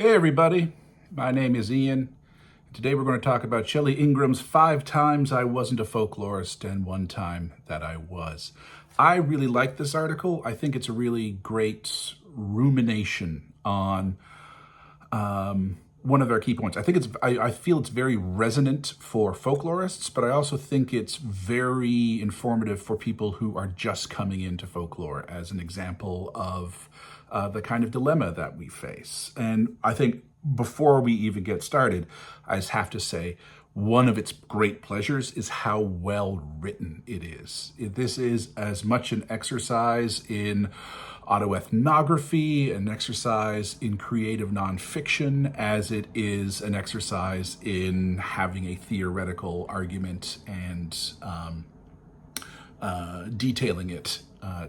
Hey everybody, my name is Ian. Today we're going to talk about Shelley Ingram's 5 Times I Wasn't a Folklorist and 1 Time That I Was. I really like this article. I think it's a really great rumination on one of our key points. I feel it's very resonant for folklorists, but I also think it's very informative for people who are just coming into folklore as an example of the kind of dilemma that we face. And I think before we even get started, I just have to say, one of its great pleasures is how well written it is. This is as much an exercise in autoethnography, an exercise in creative nonfiction, as it is an exercise in having a theoretical argument and detailing it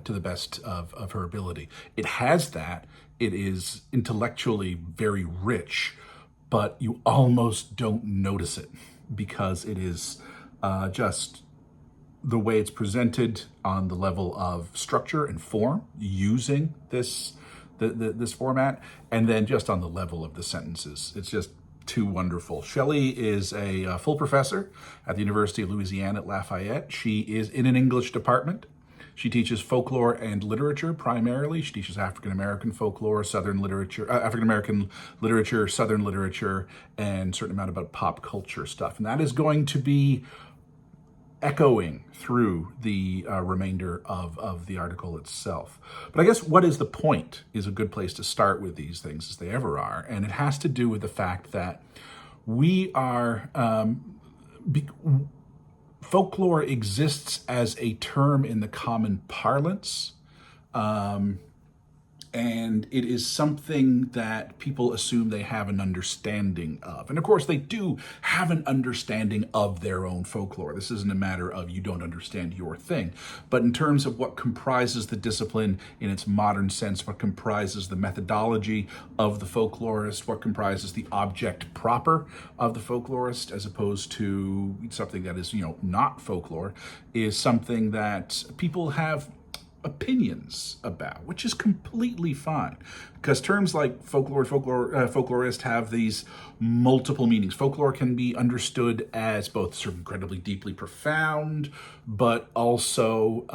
to the best of her ability. It has that. It is intellectually very rich, but you almost don't notice it because it is just the way it's presented on the level of structure and form using this format, and then just on the level of the sentences. It's just too wonderful. Shelley is a full professor at the University of Louisiana at Lafayette. She is in an English department. She teaches folklore and literature primarily. She teaches African American folklore, Southern literature, African American literature, Southern literature, and a certain amount about pop culture stuff. And that is going to be echoing through the remainder of the article itself. But I guess what is the point is a good place to start with these things, as they ever are. And it has to do with the fact that we are, folklore exists as a term in the common parlance. And it is something that people assume they have an understanding of. And of course, they do have an understanding of their own folklore. This isn't a matter of you don't understand your thing. But in terms of what comprises the discipline in its modern sense, what comprises the methodology of the folklorist, what comprises the object proper of the folklorist, as opposed to something that is, not folklore, is something that people have opinions about, which is completely fine, because terms like folklore, folklorist have these multiple meanings. Folklore can be understood as both sort of incredibly deeply profound, but also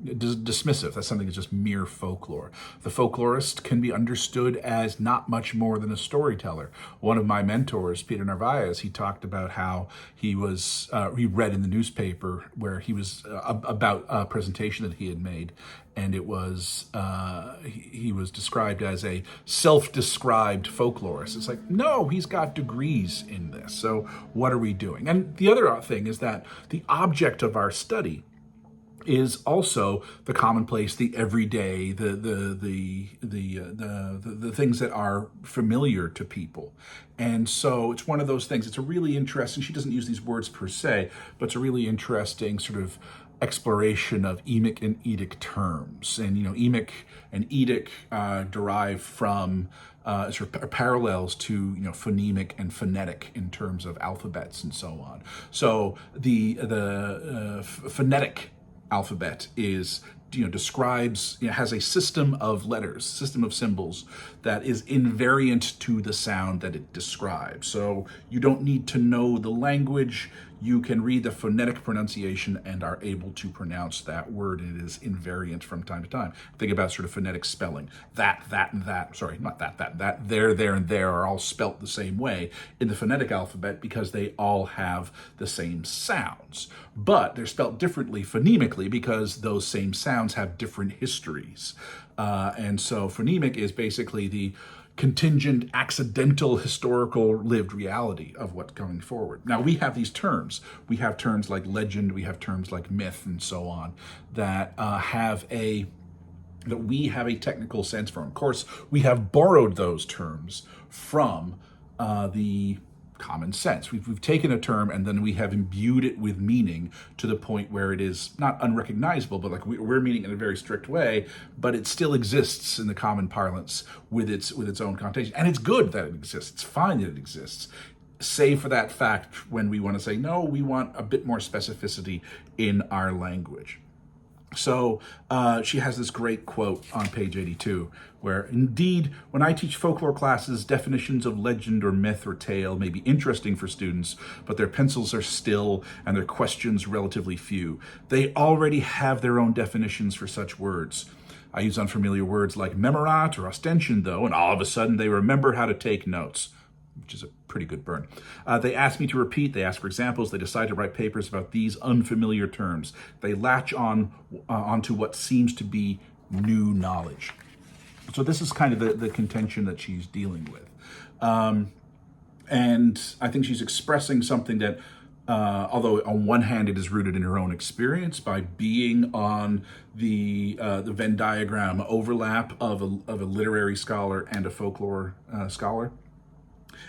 dismissive. That's something that's just mere folklore. The folklorist can be understood as not much more than a storyteller. One of my mentors, Peter Narvaez, he talked about how he read in the newspaper where he was about a presentation that he had made, and it was he was described as a self-described folklorist. It's like, no, he's got degrees in this. So what are we doing? And the other thing is that the object of our study is also the commonplace, the everyday, the things that are familiar to people. And so it's one of those things. It's a really interesting, she doesn't use these words per se, but it's a really interesting sort of exploration of emic and edic terms. And, emic and edic derive from sort of parallels to, phonemic and phonetic in terms of alphabets and so on. So the phonetic alphabet is, describes, has a system of letters, system of symbols that is invariant to the sound that it describes. So you don't need to know the language. You can read the phonetic pronunciation and are able to pronounce that word, and it is invariant from time to time. Think about sort of phonetic spelling. That, and that, sorry, not that, there, and there are all spelt the same way in the phonetic alphabet because they all have the same sounds. But they're spelt differently phonemically because those same sounds have different histories. And so phonemic is basically the contingent, accidental, historical lived reality of what's coming forward. Now, we have these terms. We have terms like legend, we have terms like myth, and so on, that we have a technical sense for. Of course, we have borrowed those terms from the common sense. We've taken a term and then we have imbued it with meaning to the point where it is not unrecognizable, but like we're meaning it in a very strict way, but it still exists in the common parlance with its own connotation. And it's good that it exists. It's fine that it exists, save for that fact when we want to say, no, we want a bit more specificity in our language. So she has this great quote on page 82, where, indeed, when I teach folklore classes, definitions of legend or myth or tale may be interesting for students, but their pencils are still and their questions relatively few. They already have their own definitions for such words. I use unfamiliar words like memorat or ostension, though, and all of a sudden they remember how to take notes, which is a pretty good burn. They ask me to repeat, they ask for examples, they decide to write papers about these unfamiliar terms. They latch onto what seems to be new knowledge. So this is kind of the contention that she's dealing with. And I think she's expressing something that, although on one hand it is rooted in her own experience by being on the Venn diagram overlap of a literary scholar and a folklore scholar.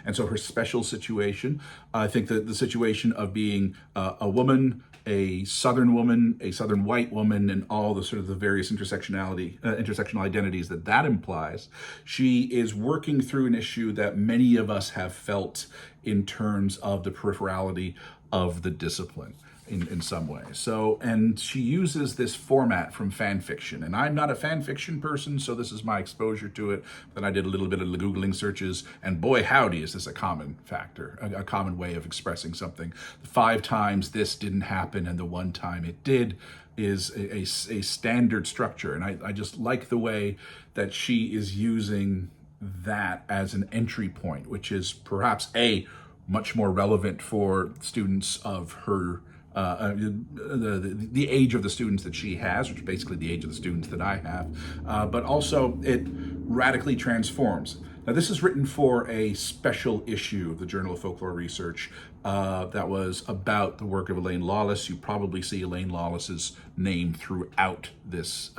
And so her special situation, I think that the situation of being a woman, a Southern woman, a Southern white woman, and all the sort of the various intersectional identities that implies, she is working through an issue that many of us have felt in terms of the peripherality of the discipline. In some way. So, and she uses this format from fan fiction. And I'm not a fan fiction person, so this is my exposure to it. Then I did a little bit of Googling searches, and boy, howdy, is this a common factor, a common way of expressing something. 5 times this didn't happen, and the 1 time it did is a standard structure. And I just like the way that she is using that as an entry point, which is perhaps much more relevant for students of her the age of the students that she has, which is basically the age of the students that I have, but also it radically transforms. Now, this is written for a special issue of the Journal of Folklore Research that was about the work of Elaine Lawless. You probably see Elaine Lawless's name throughout this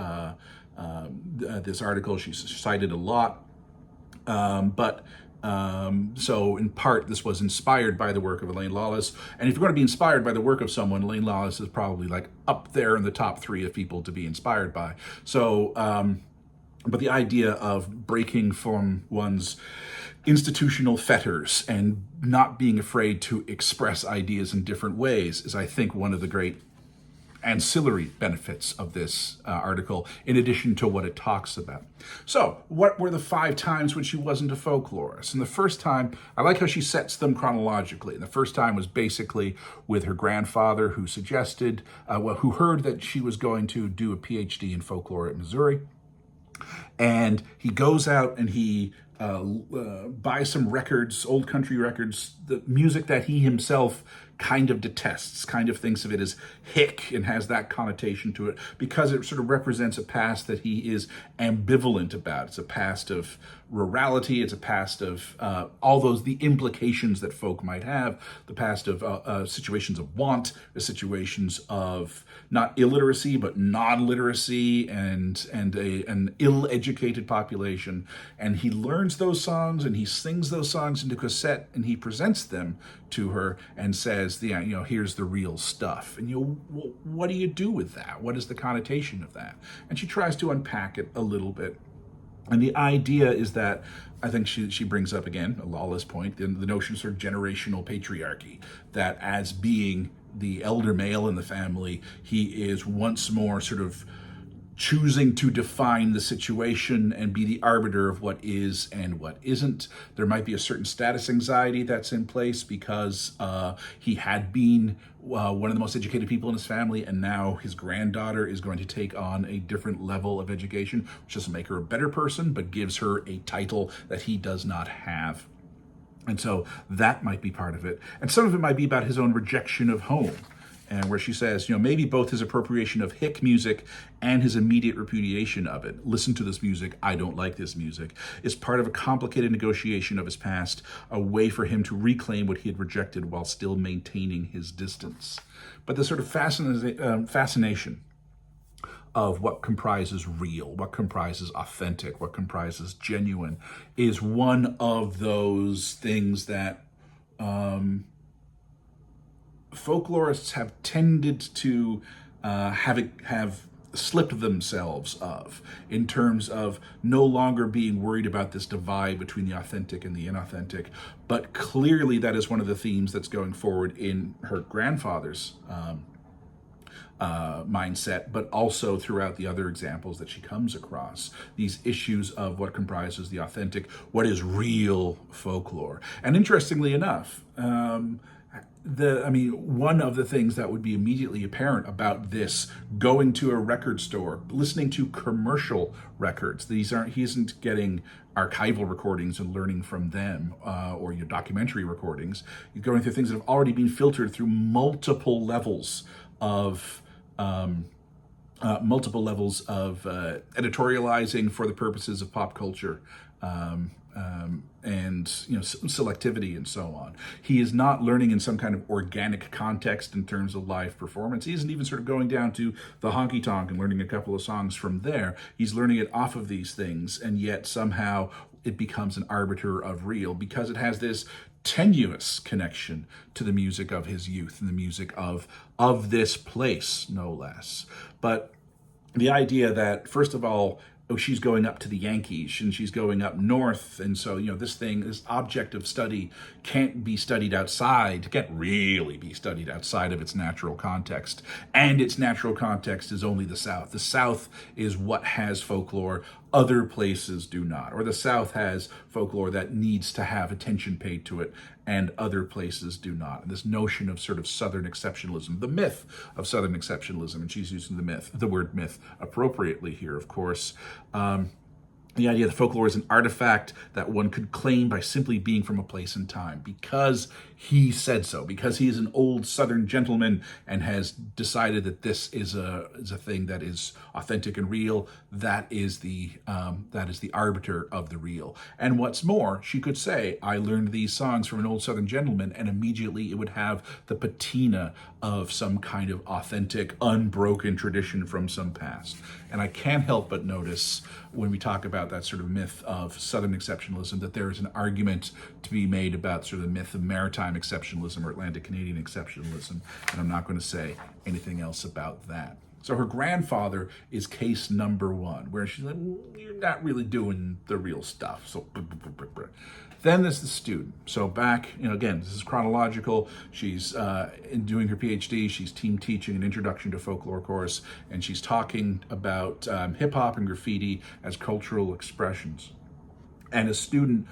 this article. She's cited a lot, so in part, this was inspired by the work of Elaine Lawless. And if you're going to be inspired by the work of someone, Elaine Lawless is probably like up there in the top 3 of people to be inspired by. So, but the idea of breaking from one's institutional fetters and not being afraid to express ideas in different ways is, I think, one of the great ancillary benefits of this article, in addition to what it talks about. So, what were the 5 times when she wasn't a folklorist? And the first time, I like how she sets them chronologically. And the first time was basically with her grandfather, who suggested, who heard that she was going to do a PhD in folklore at Missouri. And he goes out and he buys some records, old country records, the music that he himself kind of detests, kind of thinks of it as hick and has that connotation to it because it sort of represents a past that he is ambivalent about. It's a past of rurality, it's a past of all the implications that folk might have, the past of situations of want, the situations of not illiteracy, but non-literacy and an ill-educated population. And he learns those songs and he sings those songs into cassette and he presents them to her and says, here's the real stuff. And what do you do with that? What is the connotation of that? And she tries to unpack it a little bit. And the idea is that, I think she brings up again, a Lawless point, the notion of sort of generational patriarchy, that as being the elder male in the family, he is once more sort of choosing to define the situation and be the arbiter of what is and what isn't. There might be a certain status anxiety that's in place because he had been one of the most educated people in his family, and now his granddaughter is going to take on a different level of education, which doesn't make her a better person, but gives her a title that he does not have. And so that might be part of it. And some of it might be about his own rejection of home. And where she says, maybe both his appropriation of hick music and his immediate repudiation of it, listen to this music, I don't like this music, is part of a complicated negotiation of his past, a way for him to reclaim what he had rejected while still maintaining his distance. But the sort of fascination of what comprises real, what comprises authentic, what comprises genuine, is one of those things that folklorists have tended to have slipped themselves of, in terms of no longer being worried about this divide between the authentic and the inauthentic. But clearly that is one of the themes that's going forward in her grandfather's mindset, but also throughout the other examples that she comes across, these issues of what comprises the authentic, what is real folklore. And interestingly enough, one of the things that would be immediately apparent about this, going to a record store, listening to commercial records, he isn't getting archival recordings and learning from them, or your documentary recordings. You're going through things that have already been filtered through multiple levels of editorializing for the purposes of pop culture, and selectivity and so on. He is not learning in some kind of organic context in terms of live performance. He isn't even sort of going down to the honky tonk and learning a couple of songs from there. He's learning it off of these things, and yet somehow it becomes an arbiter of real because it has this tenuous connection to the music of his youth and the music of this place, no less. But the idea that, first of all, she's going up to the Yankees and she's going up north, and so this object of study can't really be studied outside of its natural context, and its natural context is only the South. The South is what has folklore, other places do not, or the South has folklore that needs to have attention paid to it and other places do not. And this notion of sort of Southern exceptionalism, the myth of Southern exceptionalism, and she's using the word myth appropriately here, of course. The idea that folklore is an artifact that one could claim by simply being from a place and time, because he said so, because he is an old Southern gentleman and has decided that this is a thing that is authentic and real. That is the arbiter of the real. And what's more, she could say, I learned these songs from an old Southern gentleman, and immediately it would have the patina of some kind of authentic, unbroken tradition from some past. And I can't help but notice when we talk about that sort of myth of Southern exceptionalism that there is an argument to be made about sort of the myth of maritime exceptionalism or Atlantic Canadian exceptionalism, and I'm not going to say anything else about that. So her grandfather is case number one, where she's like, you're not really doing the real stuff. So then there's the student. So back, again, this is chronological. She's doing her PhD. She's team teaching an introduction to folklore course, and she's talking about hip hop and graffiti as cultural expressions. And a student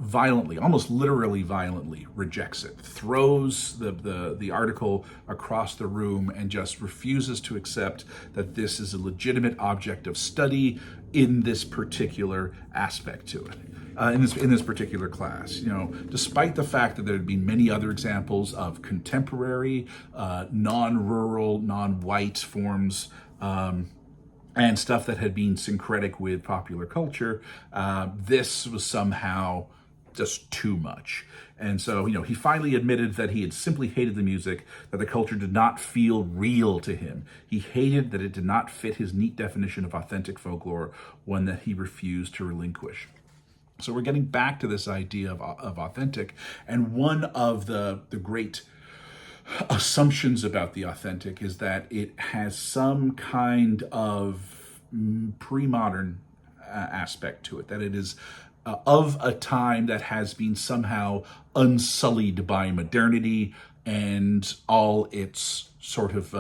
violently, almost literally violently, rejects it, throws the article across the room, and just refuses to accept that this is a legitimate object of study in this particular aspect to it. In this particular class, despite the fact that there had been many other examples of contemporary, non-rural, non-white forms, and stuff that had been syncretic with popular culture, this was somehow just too much. And so, he finally admitted that he had simply hated the music, that the culture did not feel real to him. He hated that it did not fit his neat definition of authentic folklore, one that he refused to relinquish. So we're getting back to this idea of authentic, and one of the great assumptions about the authentic is that it has some kind of pre-modern aspect to it, that it is of a time that has been somehow unsullied by modernity and all its sort of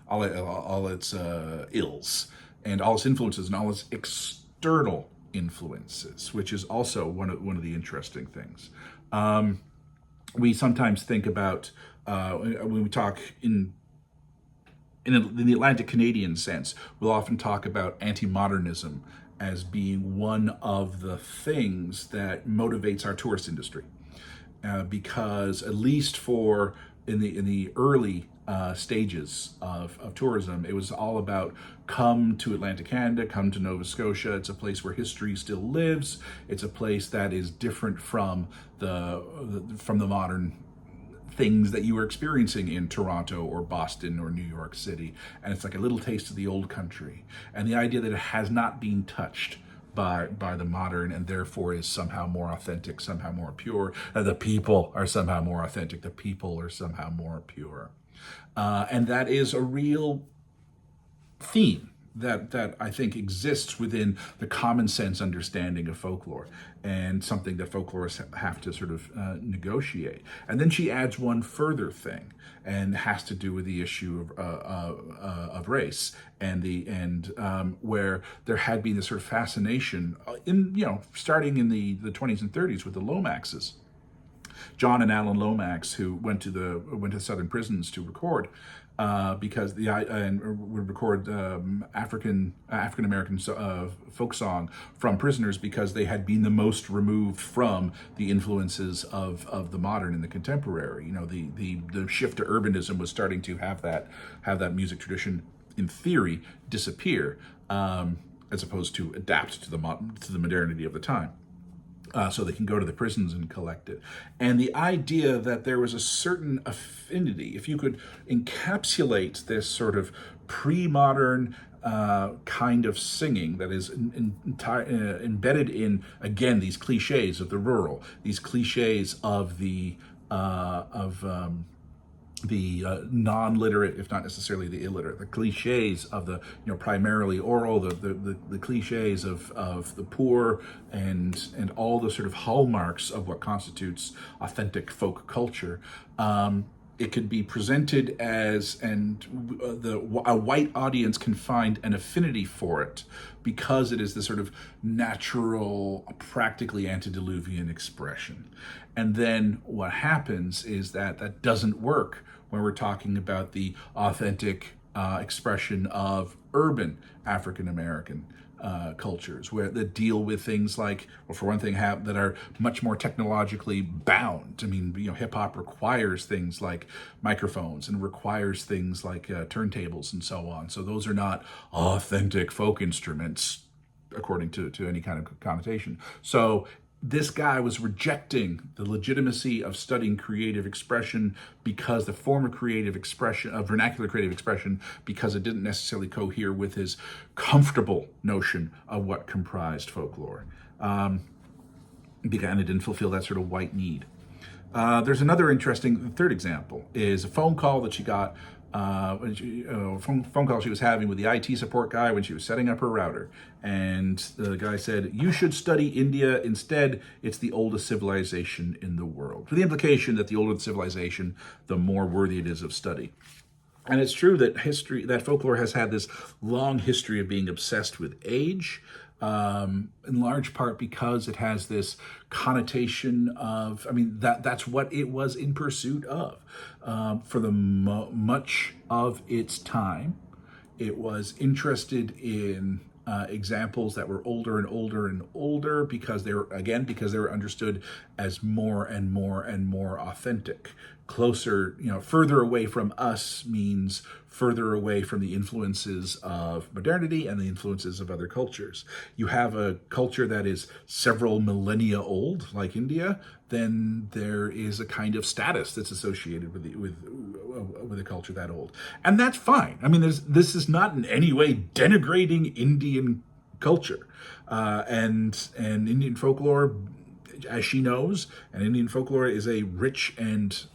all its ills and all its influences and all its external influences, which is also one of the interesting things. We sometimes think about when we talk in the Atlantic Canadian sense, we'll often talk about anti-modernism as being one of the things that motivates our tourist industry, because at least in the early stages of tourism, it was all about come to Atlantic Canada, come to Nova Scotia. It's a place where history still lives. It's a place that is different from the modern things that you were experiencing in Toronto or Boston or New York City. And it's like a little taste of the old country. And the idea that it has not been touched by the modern and therefore is somehow more authentic, somehow more pure. The people are somehow more authentic. The people are somehow more pure. And that is a real theme that I think exists within the common sense understanding of folklore, and something that folklorists have to sort of negotiate. And then she adds one further thing, and has to do with the issue of race, and where there had been this sort of fascination in, starting in the 20s and 30s with the Lomaxes. John and Alan Lomax, who went to southern prisons to record, because would record African American folk song from prisoners, because they had been the most removed from the influences of the modern and the contemporary. The shift to urbanism was starting to have that music tradition, in theory, disappear, as opposed to adapt to the modernity of the time. So they can go to the prisons and collect it. And the idea that there was a certain affinity, if you could encapsulate this sort of pre-modern kind of singing that is embedded in, again, these cliches of the rural, these cliches of the non-literate, if not necessarily the illiterate, the cliches of the primarily oral, the cliches of the poor, and all the sort of hallmarks of what constitutes authentic folk culture. It could be presented as, and a white audience can find an affinity for it because it is this sort of natural, practically antediluvian expression. And then what happens is that doesn't work when we're talking about the authentic expression of urban African American cultures, that deal with things like, well, for one thing, that are much more technologically bound. I mean, hip hop requires things like microphones and requires things like turntables and so on. So those are not authentic folk instruments according to any kind of connotation. So this guy was rejecting the legitimacy of studying creative expression, because the form of creative expression, of vernacular creative expression, because it didn't necessarily cohere with his comfortable notion of what comprised folklore. And it didn't fulfill that sort of white need. There's another interesting third example, is a phone call that she got, phone call she was having with the IT support guy when she was setting up her router. And the guy said, "You should study India instead. It's the oldest civilization in the world." For the implication that the older the civilization, the more worthy it is of study. And it's true that folklore has had this long history of being obsessed with age, in large part because it has this connotation of, that's what it was in pursuit of. For the much of its time, it was interested in examples that were older and older and older, because they were understood as more and more and more authentic. Closer, further away from us means further away from the influences of modernity and the influences of other cultures. You have a culture that is several millennia old, like India, then there is a kind of status that's associated with a culture that old, and that's fine. This is not in any way denigrating Indian culture, and Indian folklore, as she knows, and Indian folklore is a rich and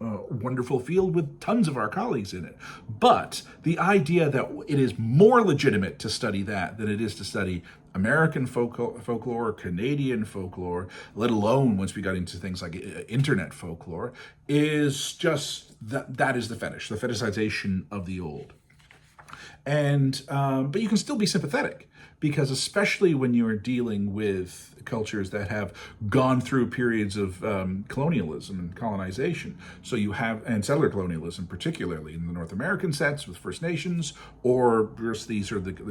wonderful field with tons of our colleagues in it. But the idea that it is more legitimate to study that than it is to study American folklore, Canadian folklore, let alone once we got into things like internet folklore, is just that is the fetishization of the old. And but you can still be sympathetic, because especially when you are dealing with cultures that have gone through periods of colonialism and colonization, so you have, and settler colonialism, particularly in the North American sets with First Nations, or just the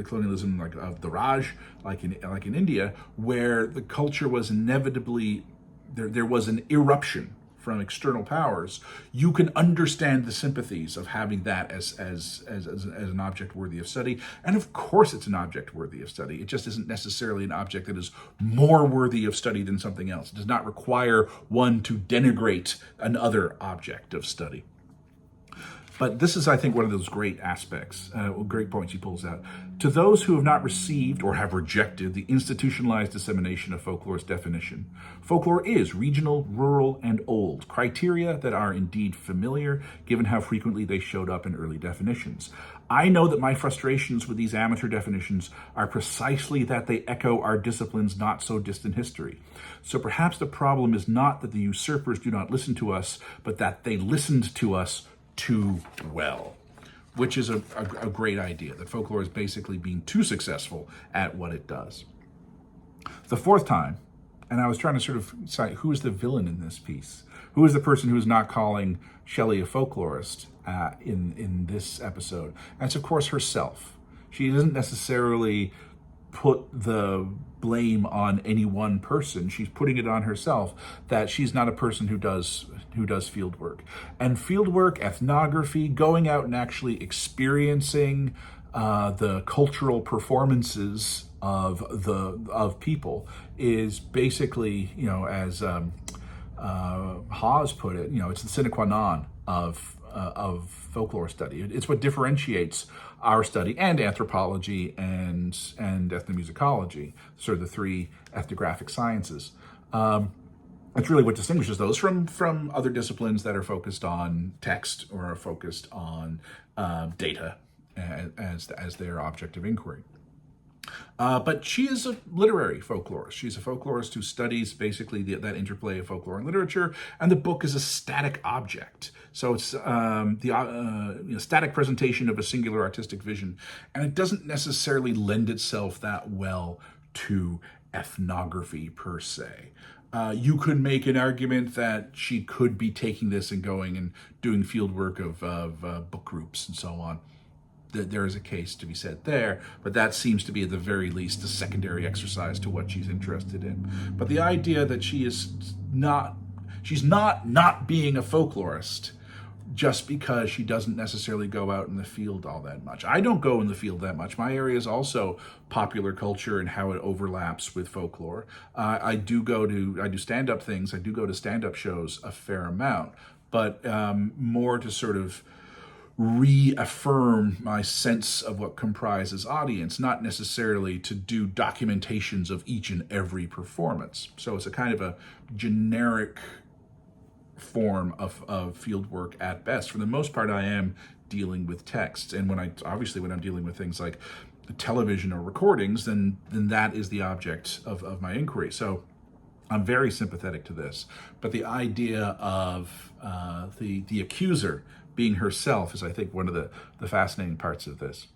colonialism like of the Raj, like in India, where the culture was inevitably there was an eruption from external powers. You can understand the sympathies of having that as an object worthy of study. And of course it's an object worthy of study. It just isn't necessarily an object that is more worthy of study than something else. It does not require one to denigrate another object of study. But this is, I think, one of those great aspects, great points he pulls out. To those who have not received or have rejected the institutionalized dissemination of folklore's definition, folklore is regional, rural, and old, criteria that are indeed familiar, given how frequently they showed up in early definitions. I know that my frustrations with these amateur definitions are precisely that they echo our discipline's not-so-distant history. So perhaps the problem is not that the usurpers do not listen to us, but that they listened to us too well, which is a great idea, that folklore is basically being too successful at what it does. The fourth time, and I was trying to sort of decide who is the villain in this piece, who is the person who is not calling Shelley a folklorist in this episode, and it's of course herself. She doesn't necessarily put the blame on any one person. She's putting it on herself, that she's not a person who does field work. And field work, ethnography, going out and actually experiencing the cultural performances of people is basically, as Hawes put it, it's the sine qua non of folklore study. It's what differentiates our study and anthropology and ethnomusicology, sort of the three ethnographic sciences. It's really what distinguishes those from other disciplines that are focused on text or are focused on data as their object of inquiry. But she is a literary folklorist. She's a folklorist who studies basically that interplay of folklore and literature, and the book is a static object. So it's the static presentation of a singular artistic vision, and it doesn't necessarily lend itself that well to ethnography per se. You could make an argument that she could be taking this and going and doing field work of book groups and so on. That there is a case to be said there, but that seems to be at the very least a secondary exercise to what she's interested in. But the idea that she's not being a folklorist just because she doesn't necessarily go out in the field all that much. I don't go in the field that much. My area is also popular culture and how it overlaps with folklore. I do stand-up things. I do go to stand-up shows a fair amount, but more to sort of reaffirm my sense of what comprises audience, not necessarily to do documentations of each and every performance. So it's a kind of a generic form of field work at best. For the most part, I am dealing with text. And when I'm dealing with things like television or recordings, then that is the object of my inquiry. So I'm very sympathetic to this. But the idea of the accuser being herself is, I think, one of the fascinating parts of this.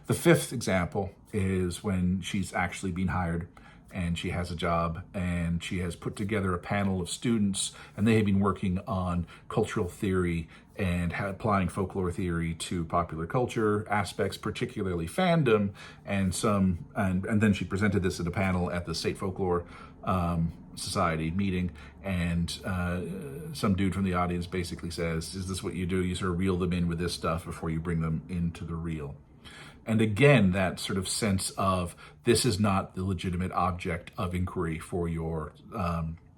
The fifth example is when she's actually been hired and she has a job and she has put together a panel of students, and they have been working on cultural theory and applying folklore theory to popular culture aspects, particularly fandom, and then she presented this at a panel at the State Folklore Society meeting, and some dude from the audience basically says, "Is this what you do? You sort of reel them in with this stuff before you bring them into the reel." And again, that sort of sense of this is not the legitimate object of inquiry for your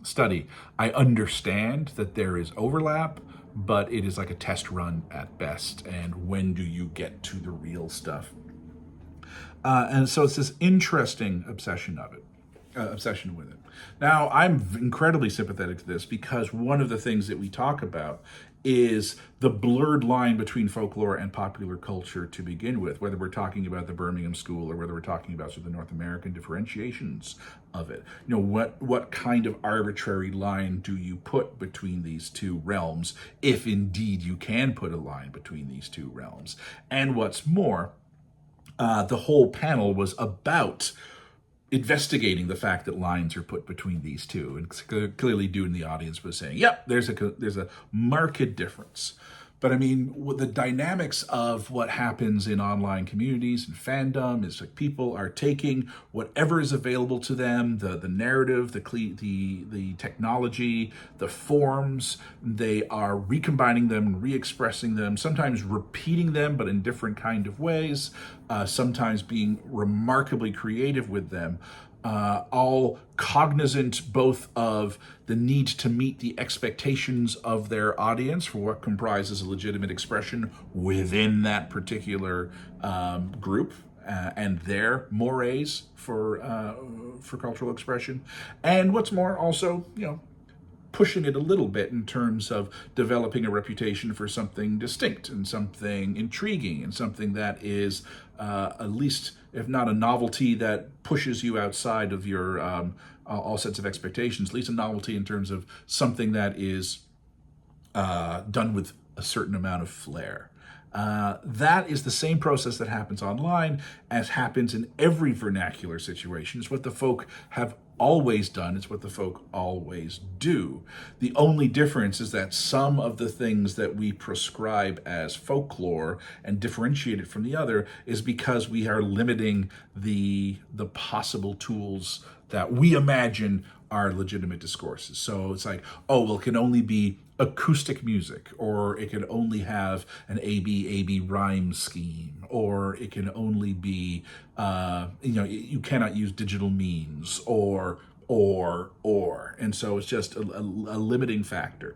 study. I understand that there is overlap, but it is like a test run at best. And when do you get to the real stuff? And so it's this interesting obsession with it. Now, I'm incredibly sympathetic to this because one of the things that we talk about is the blurred line between folklore and popular culture to begin with, whether we're talking about the Birmingham School or whether we're talking about sort of the North American differentiations of it. What kind of arbitrary line do you put between these two realms, if indeed you can put a line between these two realms? And what's more, the whole panel was about investigating the fact that lines are put between these two, and clearly dude in the audience was saying, "Yep, there's a marked difference." But I mean, the dynamics of what happens in online communities and fandom is like people are taking whatever is available to them, the narrative, the technology, the forms, they are recombining them, re-expressing them, sometimes repeating them, but in different kind of ways, sometimes being remarkably creative with them. all cognizant both of the need to meet the expectations of their audience for what comprises a legitimate expression within that particular group, and their mores for cultural expression, and what's more, also, pushing it a little bit in terms of developing a reputation for something distinct and something intriguing and something that is at least, if not a novelty that pushes you outside of your all sets of expectations, at least a novelty in terms of something that is done with a certain amount of flair. That is the same process that happens online as happens in every vernacular situation. It's what the folk have always done. It's what the folk always do. The only difference is that some of the things that we prescribe as folklore and differentiate it from the other is because we are limiting the possible tools that we imagine are legitimate discourses. So it's like, oh, well, it can only be acoustic music, or it can only have an A-B rhyme scheme, or it can only be, you cannot use digital means, or. And so it's just a limiting factor.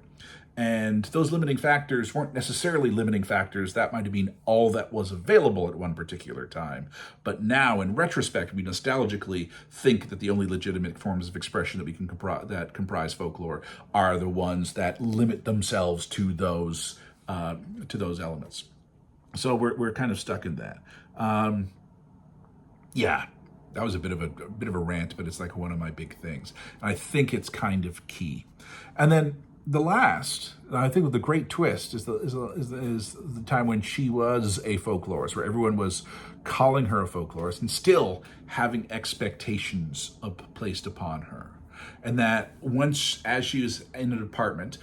And those limiting factors weren't necessarily limiting factors. That might have been all that was available at one particular time. But now, in retrospect, we nostalgically think that the only legitimate forms of expression that we can comprise folklore are the ones that limit themselves to those elements. So we're kind of stuck in that. That was a bit of a rant, but it's like one of my big things. And I think it's kind of key. And then the last, I think, the great twist is the time when she was a folklorist, where everyone was calling her a folklorist and still having expectations placed upon her. And that once, as she was in a department,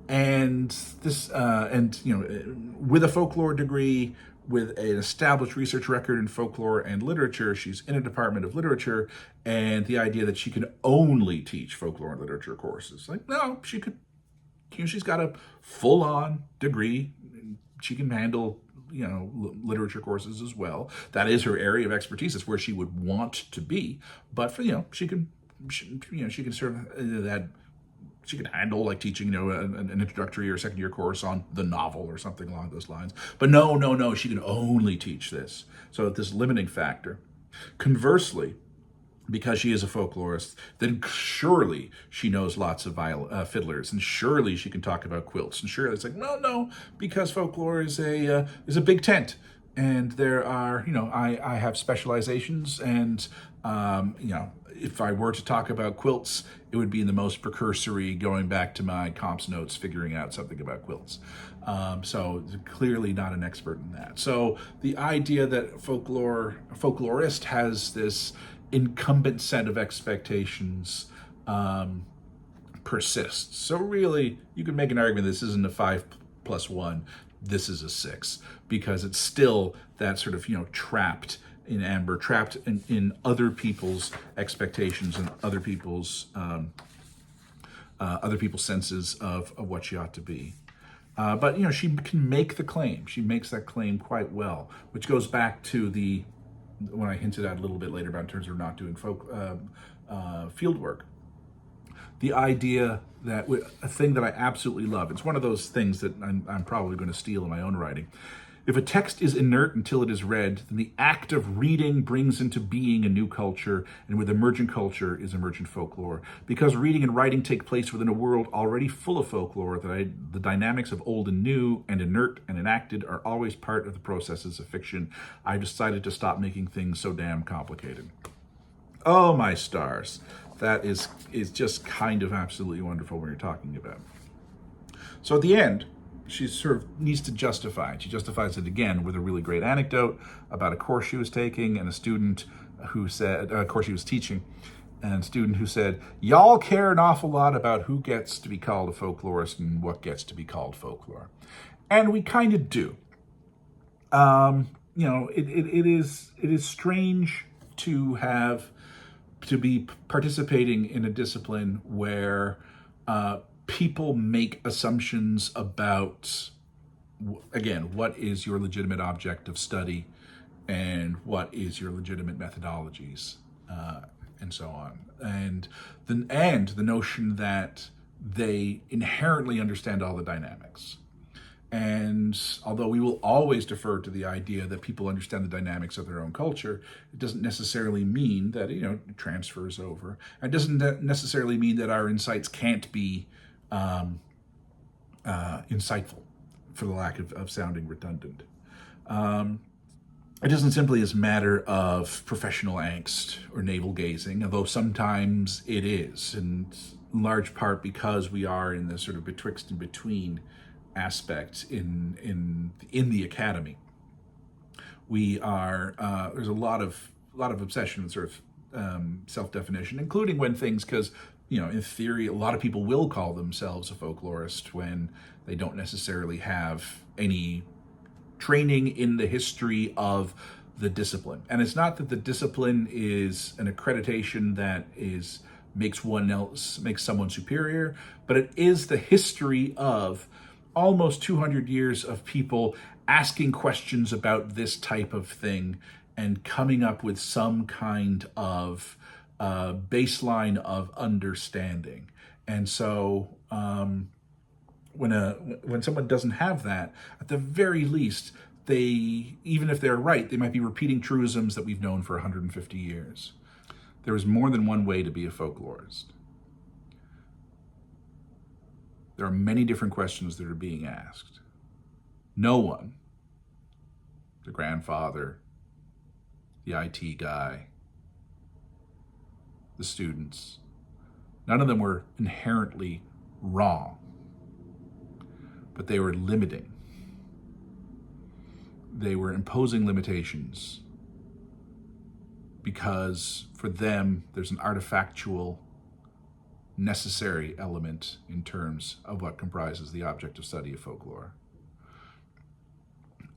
and this, with a folklore degree, with an established research record in folklore and literature, she's in a department of literature, and the idea that she can only teach folklore and literature courses. Like, no, she could, she's got a full-on degree. She can handle, literature courses as well. That is her area of expertise. It's where she would want to be. But for, she can serve that. She could handle like teaching, an introductory or second year course on the novel or something along those lines. But no, she can only teach this. So this limiting factor. Conversely, because she is a folklorist, then surely she knows lots of fiddlers, and surely she can talk about quilts. And surely it's like, no, because folklore is a big tent, and there are, I have specializations, and if I were to talk about quilts, it would be in the most precursory, going back to my comps notes, figuring out something about quilts. So clearly not an expert in that. So the idea that folklorist has this incumbent set of expectations persists. So really, you can make an argument this isn't a 5+1, this is a 6, because it's still that sort of, trapped in amber, trapped in other people's expectations and other people's senses of what she ought to be. But she can make the claim. She makes that claim quite well, which goes back to when I hinted at a little bit later about in terms of not doing field work. The idea that a thing that I absolutely love. It's one of those things that I'm probably going to steal in my own writing. If a text is inert until it is read, then the act of reading brings into being a new culture, and with emergent culture is emergent folklore. Because reading and writing take place within a world already full of folklore, the dynamics of old and new, and inert and enacted, are always part of the processes of fiction. I've decided to stop making things so damn complicated. Oh, my stars. That is just kind of absolutely wonderful when you're talking about. So at the end, she sort of needs to justify it. She justifies it again with a really great anecdote about a course she was taking and a student who said, a course she was teaching, and a student who said, y'all care an awful lot about who gets to be called a folklorist and what gets to be called folklore. And we kind of do. It is strange to be participating in a discipline where people make assumptions about, again, what is your legitimate object of study and what is your legitimate methodologies. and so on. And the notion that they inherently understand all the dynamics. And although we will always defer to the idea that people understand the dynamics of their own culture, it doesn't necessarily mean that, it transfers over. It doesn't necessarily mean that our insights can't be insightful, for the lack of sounding redundant. It isn't simply as a matter of professional angst or navel gazing, although sometimes it is, and in large part because we are in this sort of betwixt and between aspect in the academy. We are there's a lot of obsession with sort of self-definition, including when things, because in theory a lot of people will call themselves a folklorist when they don't necessarily have any training in the history of the discipline. And it's not that the discipline is an accreditation that makes someone superior, but it is the history of almost 200 years of people asking questions about this type of thing and coming up with some kind of baseline of understanding. And so when someone doesn't have that, at the very least, even if they're right, they might be repeating truisms that we've known for 150 years. There is more than one way to be a folklorist. There are many different questions that are being asked. No one, the grandfather, the IT guy, the students, none of them were inherently wrong, but they were limiting. They were imposing limitations because for them, there's an artifactual necessary element in terms of what comprises the object of study of folklore.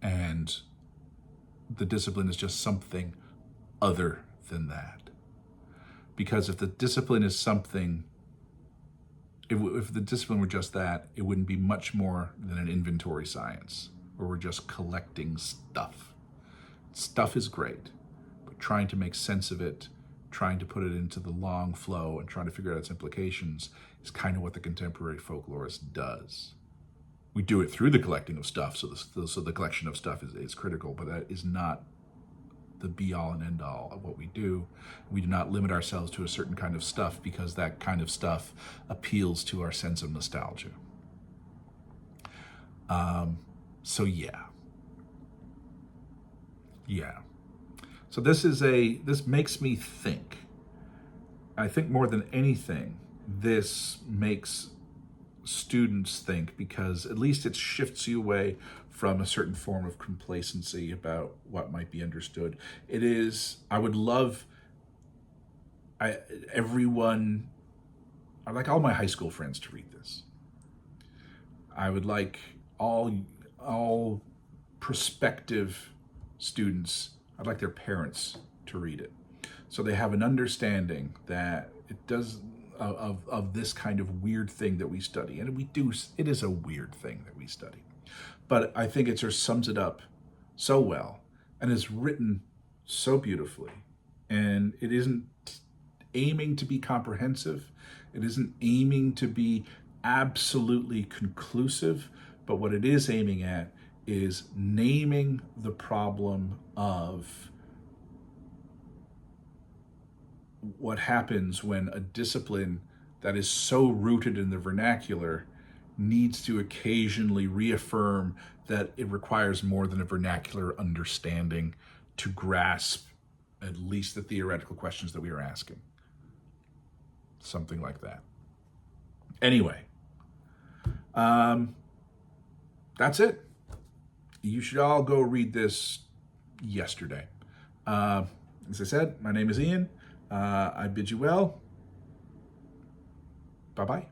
And the discipline is just something other than that. Because if the discipline is something, if the discipline were just that, it wouldn't be much more than an inventory science, where we're just collecting stuff. Stuff is great, but trying to make sense of it, trying to put it into the long flow and trying to figure out its implications is kind of what the contemporary folklorist does. We do it through the collecting of stuff, so the collection of stuff is critical, but that is not the be-all and end-all of what we do. We do not limit ourselves to a certain kind of stuff because that kind of stuff appeals to our sense of nostalgia. So yeah. So this makes me think. I think more than anything, this makes students think, because at least it shifts you away from a certain form of complacency about what might be understood. It is, I would love everyone, I'd like all my high school friends to read this. I would like all prospective students, I'd like their parents to read it, so they have an understanding that it does of this kind of weird thing that we study. And it is a weird thing that we study. But I think it just sums it up so well and is written so beautifully. And it isn't aiming to be comprehensive. It isn't aiming to be absolutely conclusive. But what it is aiming at is naming the problem of what happens when a discipline that is so rooted in the vernacular needs to occasionally reaffirm that it requires more than a vernacular understanding to grasp at least the theoretical questions that we are asking. Something like that. Anyway, that's it. You should all go read this yesterday. As I said, my name is Ian. I bid you well. Bye-bye.